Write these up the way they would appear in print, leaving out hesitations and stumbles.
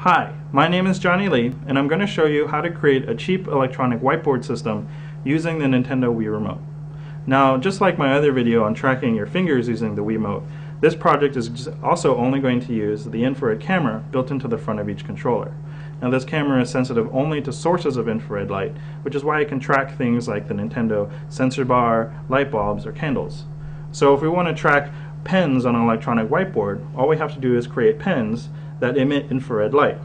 Hi, my name is Johnny Lee, and I'm going to show you how to create a cheap electronic whiteboard system using the Nintendo Wii Remote. Now, just like my other video on tracking your fingers using the Wiimote, this project is also only going to use the infrared camera built into the front of each controller. Now, this camera is sensitive only to sources of infrared light, which is why it can track things like the Nintendo sensor bar, light bulbs, or candles. So if we want to track pens on an electronic whiteboard, all we have to do is create pens that emit infrared light.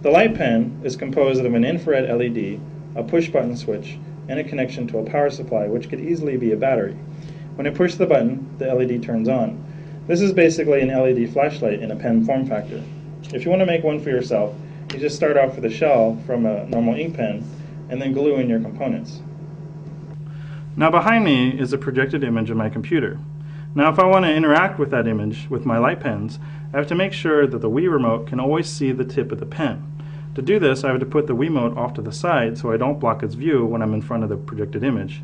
The light pen is composed of an infrared LED, a push button switch, and a connection to a power supply, which could easily be a battery. When I push the button, the LED turns on. This is basically an LED flashlight in a pen form factor. If you want to make one for yourself, you just start off with a shell from a normal ink pen and then glue in your components. Now behind me is a projected image of my computer. Now if I want to interact with that image with my light pens, I have to make sure that the Wii Remote can always see the tip of the pen. To do this, I have to put the Wiimote off to the side so I don't block its view when I'm in front of the projected image.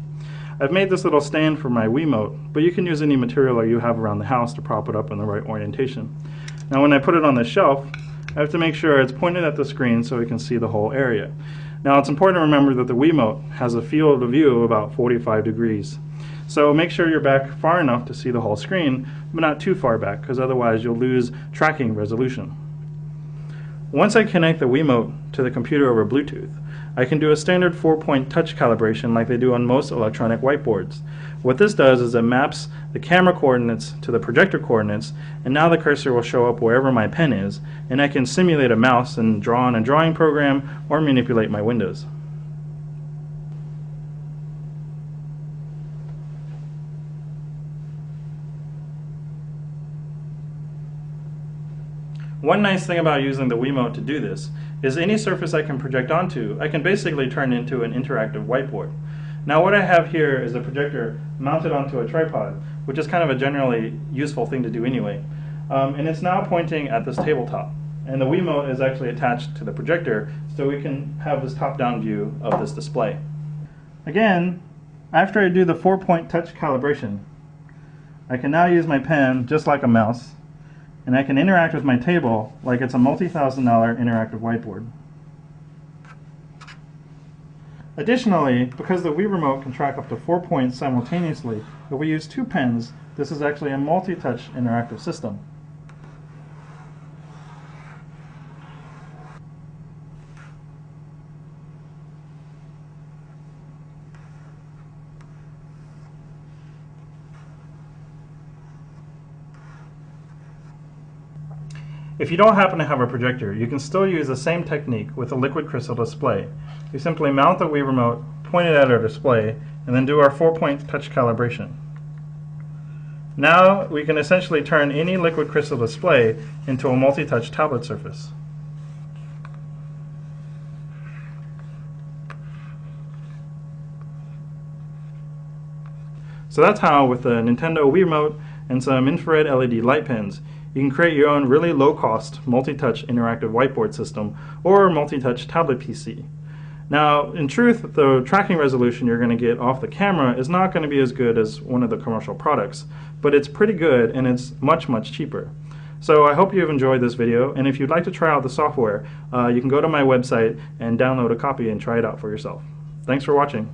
I've made this little stand for my Wiimote, but you can use any material you have around the house to prop it up in the right orientation. Now when I put it on the shelf, I have to make sure it's pointed at the screen so we can see the whole area. Now it's important to remember that the Wiimote has a field of view of about 45 degrees. So make sure you're back far enough to see the whole screen, but not too far back, because otherwise you'll lose tracking resolution. Once I connect the Wiimote to the computer over Bluetooth, I can do a standard 4-point touch calibration like they do on most electronic whiteboards. What this does is it maps the camera coordinates to the projector coordinates, and now the cursor will show up wherever my pen is, and I can simulate a mouse and draw on a drawing program or manipulate my windows. One nice thing about using the Wiimote to do this is any surface I can project onto, I can basically turn into an interactive whiteboard. Now what I have here is a projector mounted onto a tripod, which is kind of a generally useful thing to do anyway. And it's now pointing at this tabletop. And the Wiimote is actually attached to the projector, so we can have this top-down view of this display. Again, after I do the 4-point touch calibration, I can now use my pen just like a mouse, and I can interact with my table like it's a multi-$1,000 interactive whiteboard. Additionally, because the Wii Remote can track up to 4 points simultaneously, if we use 2 pens, this is actually a multi-touch interactive system. If you don't happen to have a projector, you can still use the same technique with a liquid crystal display. We simply mount the Wii Remote, point it at our display, and then do our 4-point touch calibration. Now we can essentially turn any liquid crystal display into a multi-touch tablet surface. So that's how, with the Nintendo Wii Remote and some infrared LED light pens, you can create your own really low-cost multi-touch interactive whiteboard system or multi-touch tablet PC. Now, in truth, the tracking resolution you're going to get off the camera is not going to be as good as one of the commercial products, but it's pretty good and it's much, much cheaper. So I hope you've enjoyed this video, and if you'd like to try out the software, you can go to my website and download a copy and try it out for yourself. Thanks for watching.